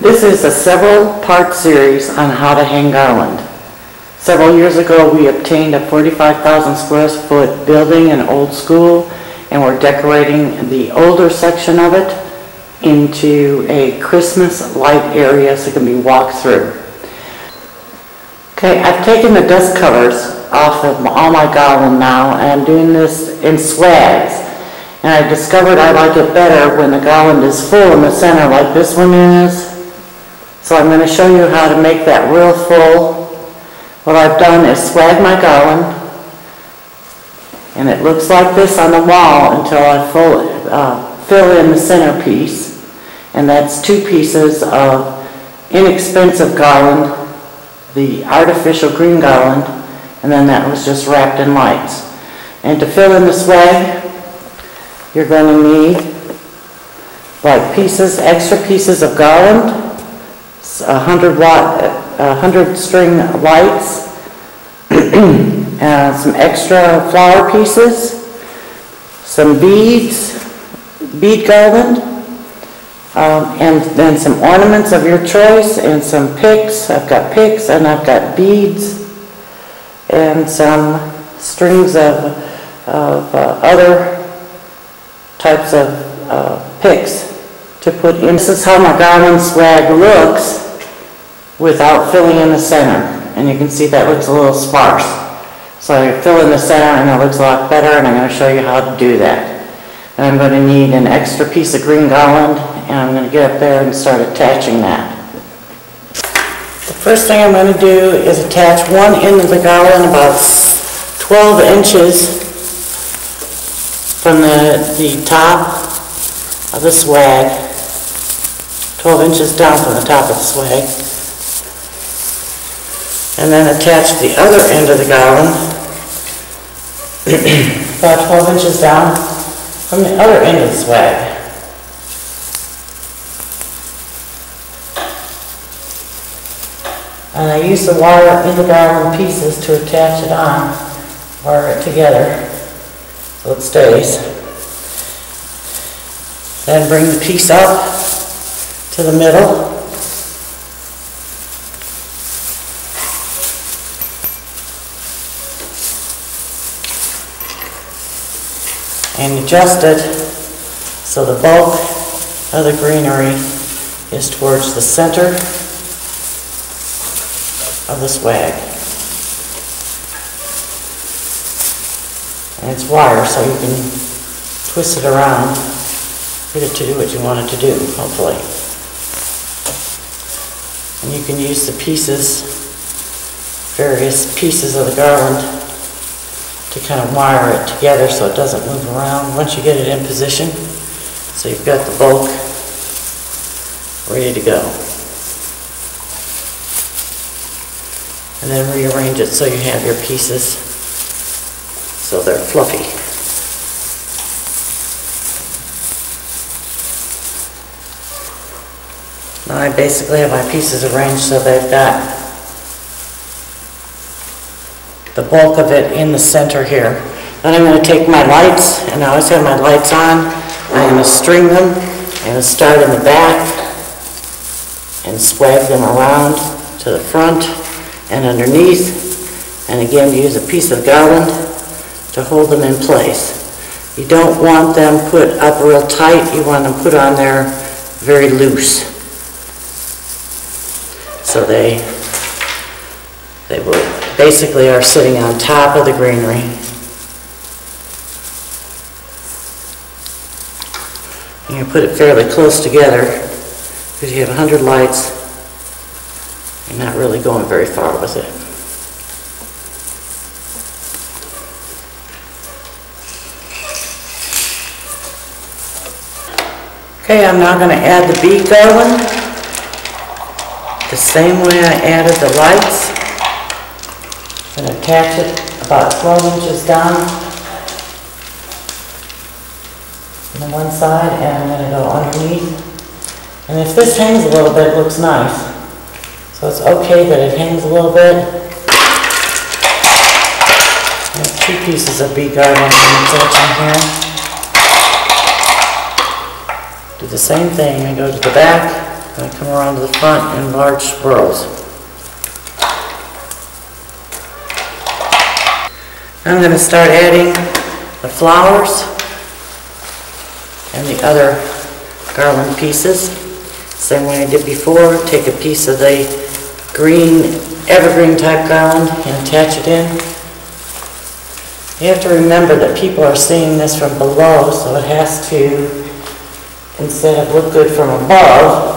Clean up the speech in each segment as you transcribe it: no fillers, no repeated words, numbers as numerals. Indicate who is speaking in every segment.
Speaker 1: This is a several-part series on how to hang garland. Several years ago, we obtained a 45,000 square foot building, an old school, and we're decorating the older section of it into a Christmas light area so it can be walked through. Okay, I've taken the dust covers off of all my garland now, and I'm doing this in swags. And I discovered I like it better when the garland is full in the center like this one is. So I'm going to show you how to make that real full. What I've done is swag my garland, and it looks like this on the wall until I fill in the centerpiece. And that's 2 pieces of inexpensive garland, the artificial green garland, and then that was just wrapped in lights. And to fill in the swag, you're going to need like extra pieces of garland, 100 string lights, some extra flower pieces, some bead garland, and then some ornaments of your choice, and some picks. I've got picks and I've got beads, and some strings of other types of picks to put in. This is how my garland swag looks without filling in the center, and you can see that looks a little sparse. So I fill in the center and it looks a lot better, and I'm going to show you how to do that. And I'm going to need an extra piece of green garland, and I'm going to get up there and start attaching that. The first thing I'm going to do is attach one end of the garland about 12 inches from the top of the swag, 12 inches down from the top of the swag, and then attach the other end of the garland about 12 inches down from the other end of the swag. And I use the wire in the garland pieces to attach it on, wire it together so it stays. Then bring the piece up to the middle. And adjust it so the bulk of the greenery is towards the center of the swag. And it's wire, so you can twist it around, get it to do what you want it to do, hopefully. And you can use the pieces, various pieces of the garland, to kind of wire it together so it doesn't move around once you get it in position. So you've got the bulk ready to go. And then rearrange it so you have your pieces so they're fluffy. Now I basically have my pieces arranged so they've got the bulk of it in the center here. Then I'm going to take my lights, and I always have my lights on. I'm going to string them. I'm going to start in the back and swag them around to the front and underneath, and again use a piece of garland to hold them in place. You don't want them put up real tight. You want them put on there very loose, so they will basically are sitting on top of the greenery. And you put it fairly close together because you have 100 lights. You're not really going very far with it. Okay, I'm now going to add the bead garland the same way I added the lights. I'm going to attach it about 12 inches down on the one side, and I'm going to go underneath. And if this hangs a little bit, it looks nice. So it's okay that it hangs a little bit. There's 2 pieces of bead garland I'm attaching here. Do the same thing. I go to the back, I come around to the front in large swirls. I'm going to start adding the flowers and the other garland pieces. Same way I did before, take a piece of the green evergreen type garland and attach it in. You have to remember that people are seeing this from below, so it has to, instead of look good from above,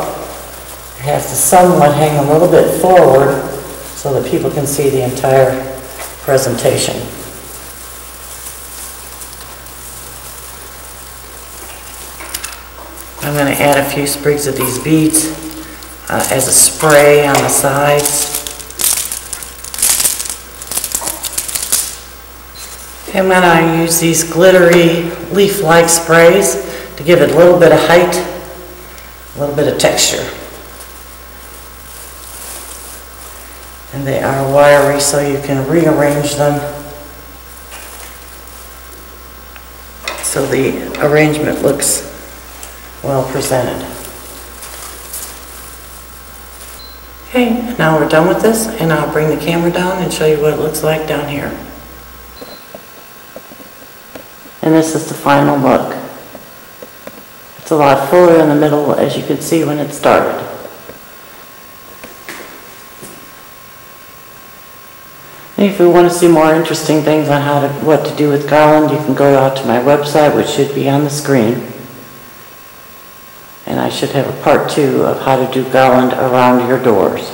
Speaker 1: it has to somewhat hang a little bit forward so that people can see the entire presentation. I'm going to add a few sprigs of these beads as a spray on the sides. And then I use these glittery leaf-like sprays to give it a little bit of height, a little bit of texture. And they are wiry, so you can rearrange them so the arrangement looks well presented. Okay, now we're done with this, and I'll bring the camera down and show you what it looks like down here. And this is the final look. It's a lot fuller in the middle, as you can see when it started. And if you want to see more interesting things on what to do with garland, you can go out to my website, which should be on the screen. And I should have a part 2 of how to do garland around your doors.